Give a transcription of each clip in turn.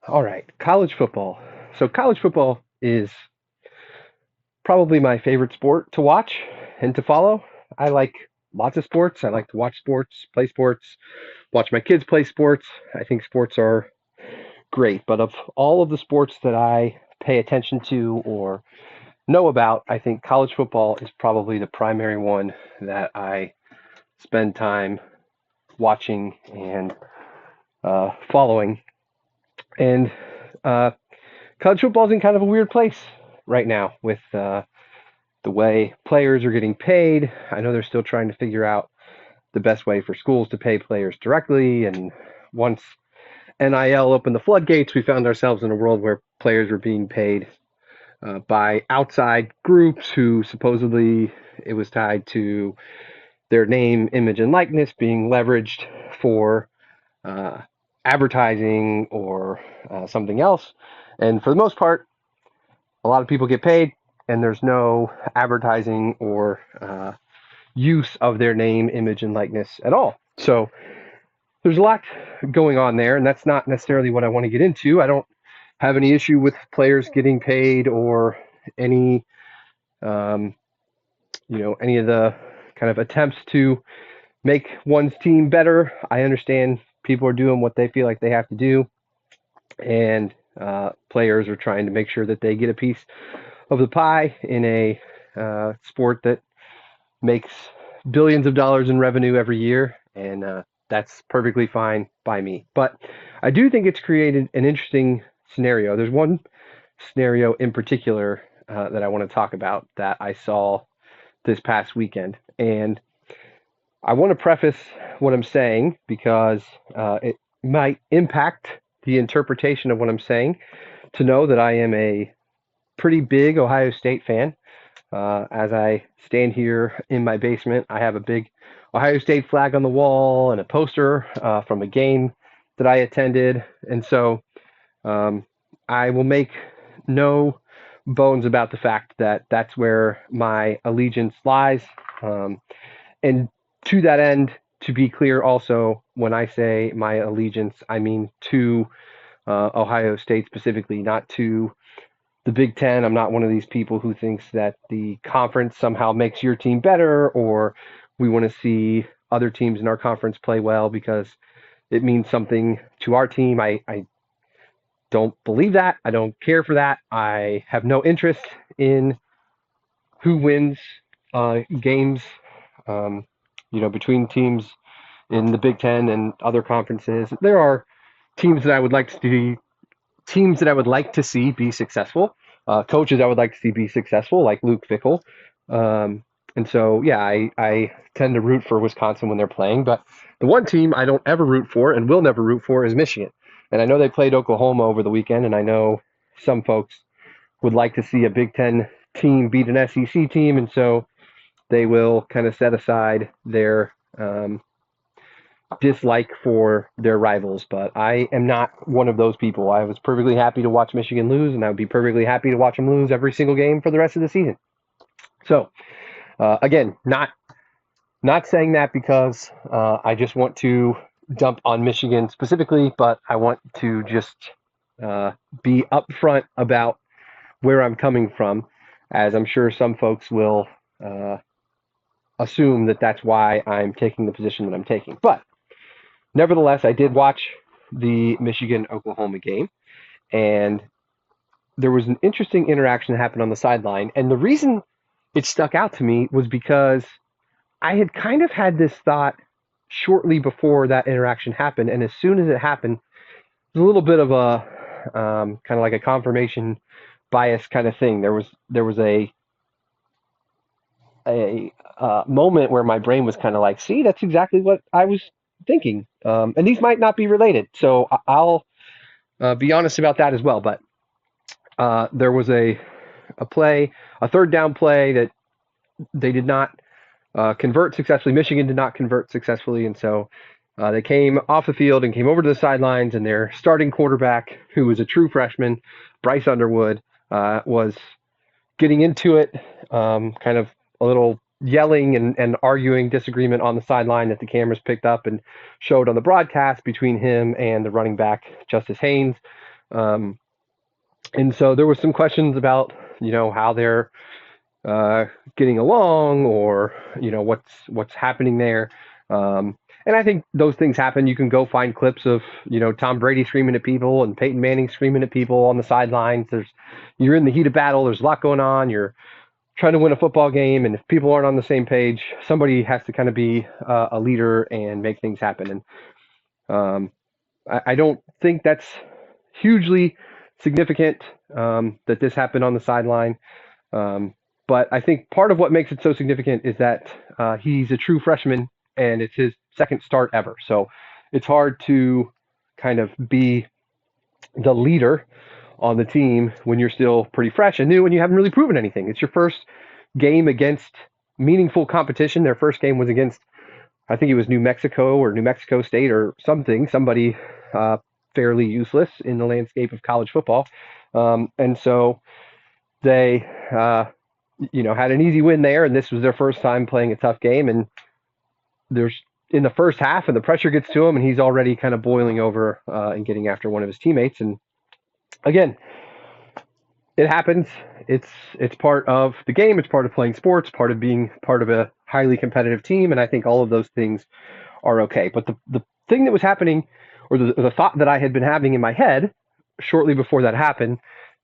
All right, college football. So college football is probably my favorite sport to watch and to follow. I like lots of sports. I like to watch sports, play sports, watch my kids play sports. I think sports are great, but of all of the sports that I pay attention to or know about, I think college football is probably the primary one that I spend time watching and following. And uh, college football is in kind of a weird place right now with the way players are getting paid. I know they're still trying to figure out the best way for schools to pay players directly. And once NIL opened the floodgates, we found ourselves in a world where players were being paid by outside groups who supposedly it was tied to their name, image, and likeness being leveraged for uh, advertising or something else. And for the most part, a lot of people get paid, and there's no advertising or use of their name, image, and likeness at all. So there's a lot going on there, and that's not necessarily what I want to get into. I don't have any issue with players getting paid or any, um, any of the kind of attempts to make one's team better. I understand people are doing what they feel like they have to do, and players are trying to make sure that they get a piece of the pie in a sport that makes billions of dollars in revenue every year, and that's perfectly fine by me. But I do think it's created an interesting scenario. There's one scenario in particular that I want to talk about that I saw this past weekend, and I want to preface what I'm saying because it might impact the interpretation of what I'm saying. To know that I am a pretty big Ohio State fan. As I stand here in my basement, I have a big Ohio State flag on the wall and a poster from a game that I attended. And so um, I will make no bones about the fact that that's where my allegiance lies. Um, and to that end, to be clear, also, when I say my allegiance, I mean to Ohio State specifically, not to the Big Ten. I'm not one of these people who thinks that the conference somehow makes your team better or we want to see other teams in our conference play well because it means something to our team. I don't believe that. I don't care for that. I have no interest in who wins games, um, between teams in the Big Ten and other conferences. There are teams that I would like to see be successful. Coaches I would like to see be successful, like Luke Fickell. And so, yeah, I tend to root for Wisconsin when they're playing. But the one team I don't ever root for and will never root for is Michigan. And I know they played Oklahoma over the weekend, and I know some folks would like to see a Big Ten team beat an SEC team, and so they will kind of set aside their dislike for their rivals, but I am not one of those people. I was perfectly happy to watch Michigan lose, and I would be perfectly happy to watch them lose every single game for the rest of the season. So, again, not saying that because I just want to dump on Michigan specifically, but I want to just uh, be upfront about where I'm coming from, as I'm sure some folks will uh, assume that that's why I'm taking the position that I'm taking. But nevertheless, I did watch the Michigan Oklahoma game, and there was an interesting interaction that happened on the sideline. And the reason it stuck out to me was because I had kind of had this thought shortly before that interaction happened, and as soon as it happened, it was a little bit of a kind of like a confirmation bias kind of thing. There was a moment where my brain was kind of like, "See, that's exactly what I was thinking." And these might not be related, so I'll be honest about that as well. But there was a play, a third down play that they did not convert successfully. Michigan did not convert successfully, and so they came off the field and came over to the sidelines. And their starting quarterback, who was a true freshman, Bryce Underwood, was getting into it, kind of a little yelling and arguing disagreement on the sideline that the cameras picked up and showed on the broadcast between him and the running back, Justice Haynes. Um, and so there was some questions about, how they're uh, getting along, or what's happening there. And I think those things happen. You can go find clips of Tom Brady screaming at people and Peyton Manning screaming at people on the sidelines. You're in the heat of battle. There's a lot going on. You're trying to win a football game, and if people aren't on the same page, somebody has to kind of be a leader and make things happen. And um, I don't think that's hugely significant that this happened on the sideline. Um, but I think part of what makes it so significant is that he's a true freshman and it's his second start ever. So it's hard to kind of be the leader on the team when you're still pretty fresh and new and you haven't really proven anything. It's your first game against meaningful competition. Their first game was against, I think it was New Mexico or New Mexico State or somebody uh, fairly useless in the landscape of college football. And so they had an easy win there, and this was their first time playing a tough game. And there's in the first half, and the pressure gets to him, and he's already kind of boiling over and getting after one of his teammates. And again, it happens. It's part of the game. It's part of playing sports. Part of being part of a highly competitive team. And I think all of those things are okay. But the thing that was happening, or the thought that I had been having in my head shortly before that happened,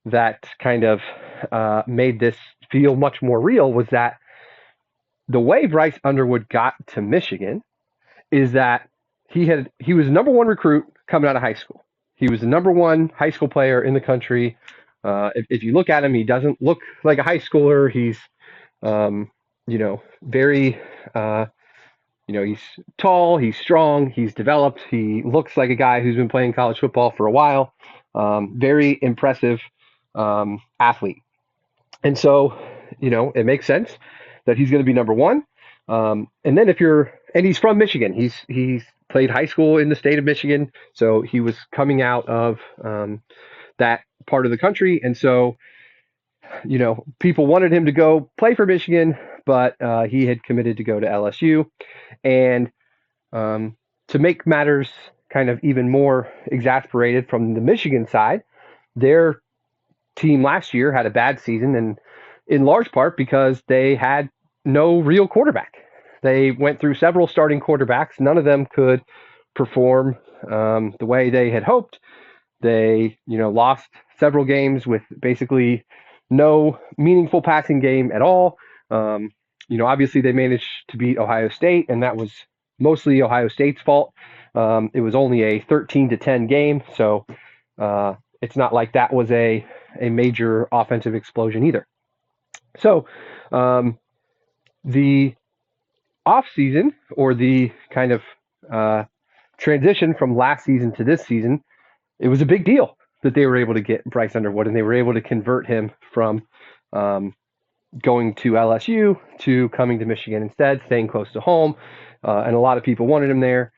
that kind of made this feel much more real, was that the way Bryce Underwood got to Michigan is that he was the number one recruit coming out of high school. He was the number one high school player in the country. If you look at him, he doesn't look like a high schooler. He's very he's tall, he's strong, he's developed. He looks like a guy who's been playing college football for a while. Very impressive athlete. And so, it makes sense that he's going to be number one. And then and he's from Michigan. He's played high school in the state of Michigan, so he was coming out of that part of the country, and so people wanted him to go play for Michigan, but he had committed to go to LSU, and to make matters kind of even more exasperated from the Michigan side, their team last year had a bad season, and in large part because they had no real quarterback. They went through several starting quarterbacks. None of them could perform the way they had hoped. They, lost several games with basically no meaningful passing game at all. Obviously they managed to beat Ohio State, and that was mostly Ohio State's fault. It was only a 13-10 game, so it's not like that was a major offensive explosion either. So the off season, or the kind of transition from last season to this season, it was a big deal that they were able to get Bryce Underwood, and they were able to convert him from going to LSU to coming to Michigan instead, staying close to home. And a lot of people wanted him there.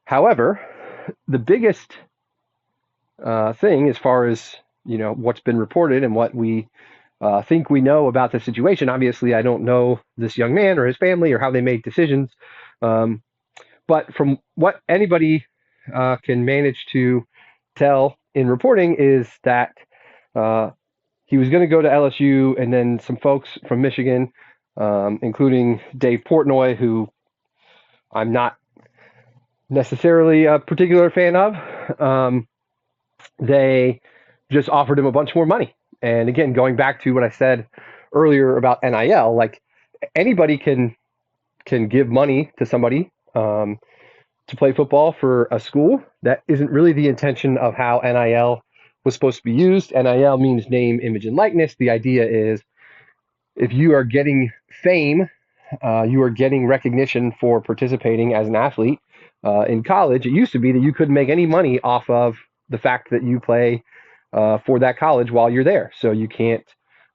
However, the biggest thing, as far as what's been reported and what we think we know about the situation. Obviously, I don't know this young man or his family or how they made decisions, but from what anybody can manage to tell in reporting is that he was going to go to LSU, and then some folks from Michigan, including Dave Portnoy, who I'm not necessarily a particular fan of, they just offered him a bunch more money. And again, going back to what I said earlier about NIL, like anybody can give money to somebody to play football for a school. That isn't really the intention of how NIL was supposed to be used. NIL means name, image, and likeness. The idea is if you are getting fame, you are getting recognition for participating as an athlete in college. It used to be that you couldn't make any money off of the fact that you play for that college while you're there. So you can't,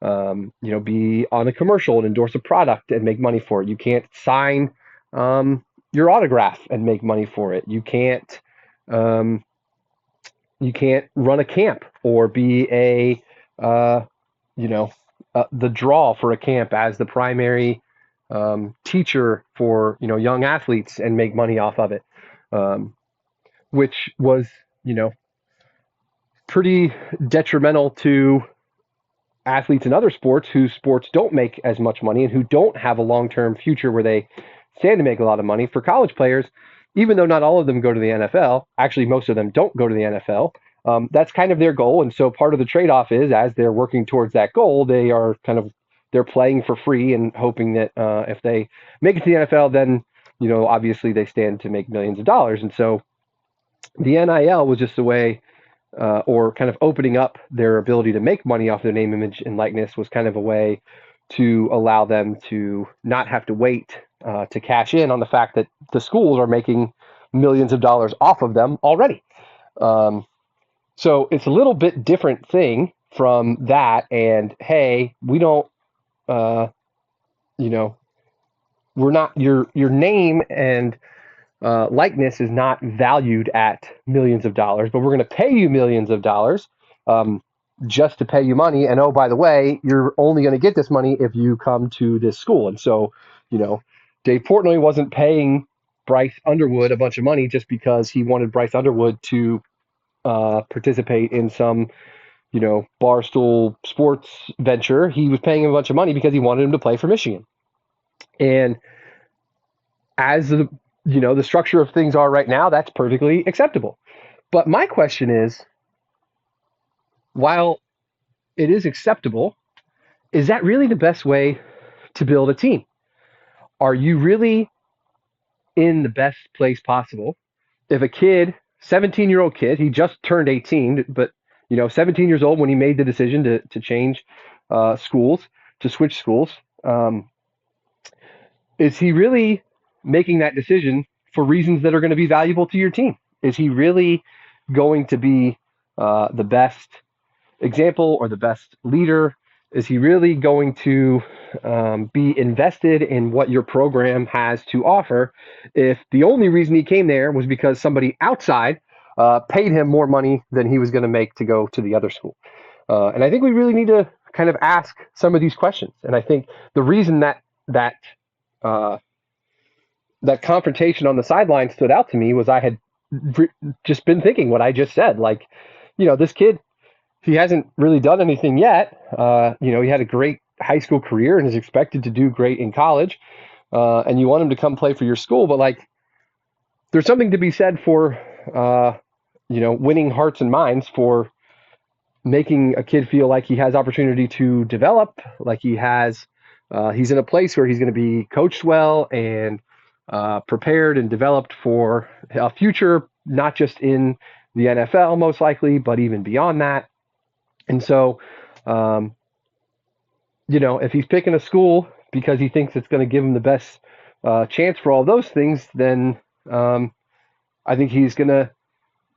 be on a commercial and endorse a product and make money for it. You can't sign your autograph and make money for it. You can't run a camp or be the draw for a camp as the primary teacher for young athletes and make money off of it, which was pretty detrimental to athletes in other sports whose sports don't make as much money and who don't have a long-term future where they stand to make a lot of money. For college players, even though not all of them go to the NFL, actually most of them don't go to the NFL. That's kind of their goal, and so part of the trade-off is as they're working towards that goal, they're playing for free and hoping that if they make it to the NFL, then obviously they stand to make millions of dollars. And so the NIL was just a way, or kind of opening up their ability to make money off their name, image, and likeness was kind of a way to allow them to not have to wait to cash in on the fact that the schools are making millions of dollars off of them already. So it's a little bit different thing from that. And hey, we don't, we're not your name and likeness is not valued at millions of dollars, but we're going to pay you millions of dollars just to pay you money. And oh, by the way, you're only going to get this money if you come to this school. And so, Dave Portnoy wasn't paying Bryce Underwood a bunch of money just because he wanted Bryce Underwood to participate in some, barstool sports venture. He was paying him a bunch of money because he wanted him to play for Michigan. And as the structure of things are right now, that's perfectly acceptable. But my question is, while it is acceptable, is that really the best way to build a team? Are you really in the best place possible? If a kid, 17-year-old kid, he just turned 18, but 17 years old when he made the decision to change schools, to switch schools, is he really making that decision for reasons that are going to be valuable to your team? Is he really going to be the best example or the best leader? Is he really going to be invested in what your program has to offer if the only reason he came there was because somebody outside paid him more money than he was going to make to go to the other school? And I think we really need to kind of ask some of these questions. And I think the reason that confrontation on the sideline stood out to me was I had just been thinking what I just said. Like, this kid, he hasn't really done anything yet. He had a great high school career and is expected to do great in college. And you want him to come play for your school, but like, there's something to be said for, winning hearts and minds, for making a kid feel like he has opportunity to develop, like he's in a place where he's going to be coached well and prepared and developed for a future, not just in the NFL most likely, but even beyond that. And so, if he's picking a school because he thinks it's going to give him the best chance for all those things, then I think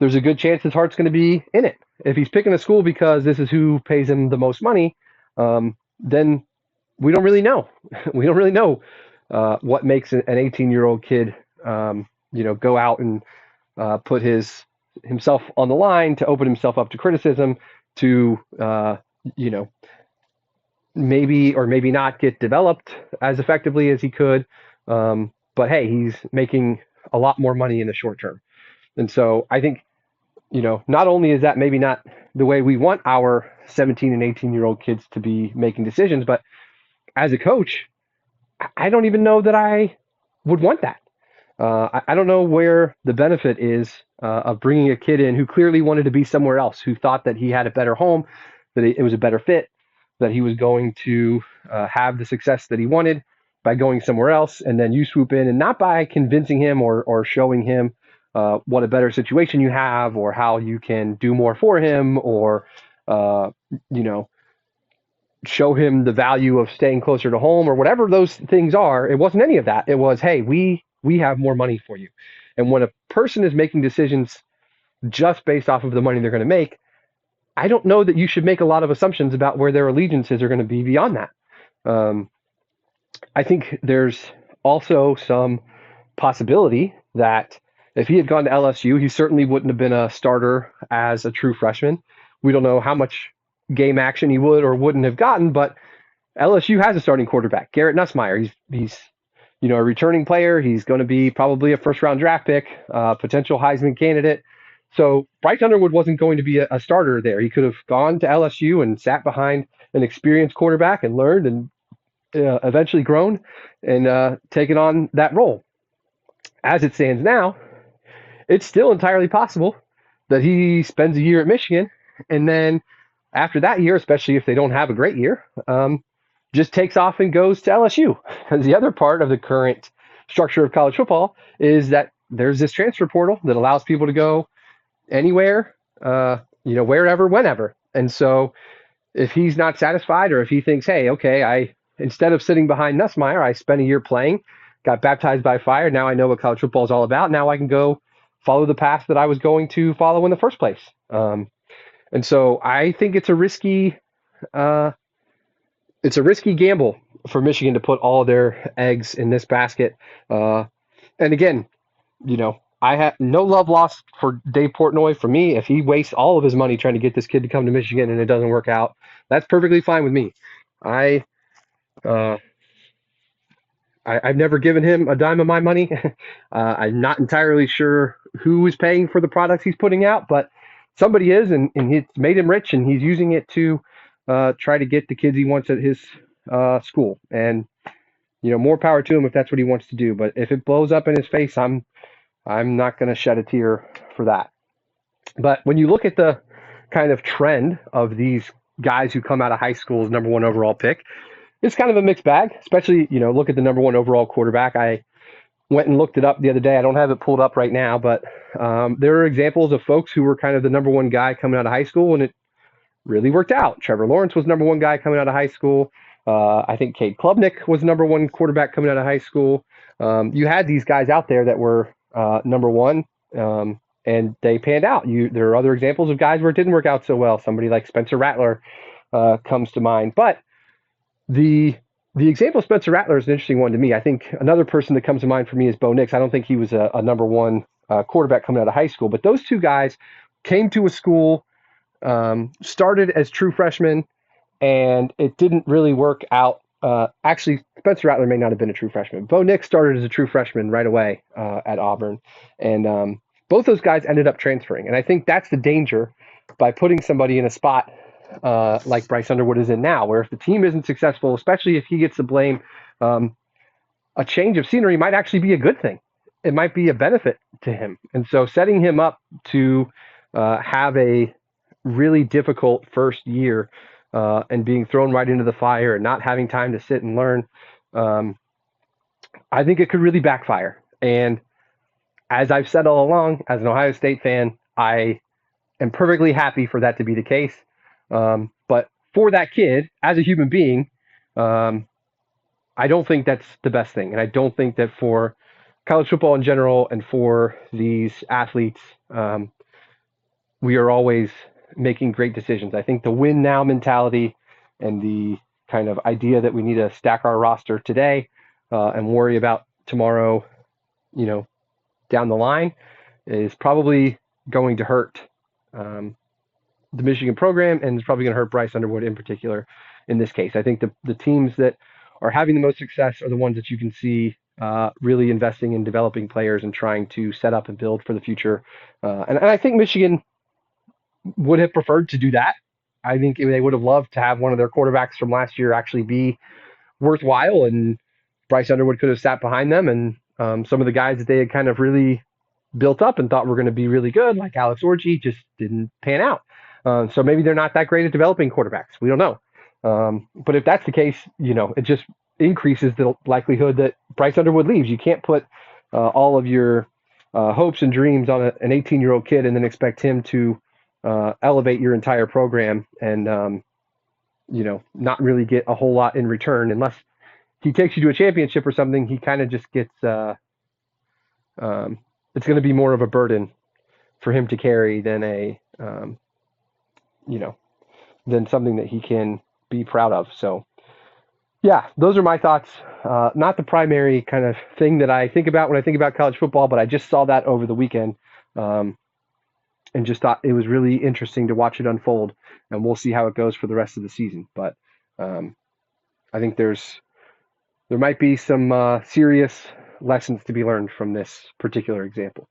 there's a good chance his heart's going to be in it. If he's picking a school because this is who pays him the most money, then we don't really know. We don't really know what makes an 18-year-old kid, go out and put himself on the line, to open himself up to criticism, to, maybe or maybe not get developed as effectively as he could. But hey, he's making a lot more money in the short term. And so I think, not only is that maybe not the way we want our 17 and 18-year-old kids to be making decisions, but as a coach, I don't even know that I would want that. I don't know where the benefit is of bringing a kid in who clearly wanted to be somewhere else, who thought that he had a better home, that it was a better fit, that he was going to have the success that he wanted by going somewhere else. And then you swoop in, and not by convincing him or showing him what a better situation you have, or how you can do more for him, or, show him the value of staying closer to home, or whatever those things are. It wasn't any of that. It was, hey, we have more money for you. And when a person is making decisions just based off of the money they're going to make, I don't know that you should make a lot of assumptions about where their allegiances are going to be beyond that. I think there's also some possibility that if he had gone to LSU, he certainly wouldn't have been a starter as a true freshman. We don't know how much game action he would or wouldn't have gotten, but LSU has a starting quarterback, Garrett Nussmeier. He's a returning player. He's going to be probably a first-round draft pick, potential Heisman candidate. So Bryce Underwood wasn't going to be a starter there. He could have gone to LSU and sat behind an experienced quarterback and learned and eventually grown and taken on that role. As it stands now, it's still entirely possible that he spends a year at Michigan and then after that year, especially if they don't have a great year, just takes off and goes to LSU. Because the other part of the current structure of college football is that there's this transfer portal that allows people to go anywhere, wherever, whenever. And so if he's not satisfied or if he thinks, hey, okay, I instead of sitting behind Nussmeier, I spent a year playing, got baptized by fire. Now I know what college football is all about. Now I can go follow the path that I was going to follow in the first place. And so I think uh, it's a risky gamble for Michigan to put all their eggs in this basket. And again, I have no love lost for Dave Portnoy. For me, if he wastes all of his money trying to get this kid to come to Michigan and it doesn't work out, that's perfectly fine with me. I, uh, I've never given him a dime of my money. I'm not entirely sure who is paying for the products he's putting out, but somebody is, and it's made him rich, and he's using it to try to get the kids he wants at his school. And more power to him if that's what he wants to do. But if it blows up in his face, I'm not going to shed a tear for that. But when you look at the kind of trend of these guys who come out of high school as number one overall pick, it's kind of a mixed bag, especially, look at the number one overall quarterback. I went and looked it up the other day. I don't have it pulled up right now, but there are examples of folks who were kind of the number one guy coming out of high school, and it really worked out. Trevor Lawrence was number one guy coming out of high school. I think Cade Klubnik was number one quarterback coming out of high school. You had these guys out there that were number one, and they panned out. There are other examples of guys where it didn't work out so well. Somebody like Spencer Rattler comes to mind. But the example of Spencer Rattler is an interesting one to me. I think another person that comes to mind for me is Bo Nix. I don't think he was a number one quarterback coming out of high school, but those two guys came to a school, started as true freshmen, and it didn't really work out. Actually, Spencer Rattler may not have been a true freshman. Bo Nix started as a true freshman right away at Auburn, and both those guys ended up transferring. And I think that's the danger by putting somebody in a spot like Bryce Underwood is in now, where if the team isn't successful, especially if he gets the blame, a change of scenery might actually be a good thing. It might be a benefit to him. And so setting him up to have a really difficult first year and being thrown right into the fire and not having time to sit and learn, I think it could really backfire. And as I've said all along, as an Ohio State fan, I am perfectly happy for that to be the case. But for that kid, as a human being, I don't think that's the best thing. And I don't think that for college football in general and for these athletes, we are always making great decisions. I think the win now mentality and the kind of idea that we need to stack our roster today and worry about tomorrow, down the line is probably going to hurt the Michigan program, and it's probably going to hurt Bryce Underwood in particular in this case. I think the teams that are having the most success are the ones that you can see really investing in developing players and trying to set up and build for the future. And I think Michigan would have preferred to do that. I think they would have loved to have one of their quarterbacks from last year actually be worthwhile, and Bryce Underwood could have sat behind them, and some of the guys that they had kind of really built up and thought were going to be really good, like Alex Orji, just didn't pan out. So maybe they're not that great at developing quarterbacks. We don't know. But if that's the case, it just increases the likelihood that Bryce Underwood leaves. You can't put all of your hopes and dreams on an 18-year-old kid and then expect him to elevate your entire program and, not really get a whole lot in return unless he takes you to a championship or something. He kind of just gets, it's going to be more of a burden for him to carry than than something that he can be proud of. So yeah, those are my thoughts. Not the primary kind of thing that I think about when I think about college football, but I just saw that over the weekend and just thought it was really interesting to watch it unfold, and we'll see how it goes for the rest of the season. But I think there might be some serious lessons to be learned from this particular example.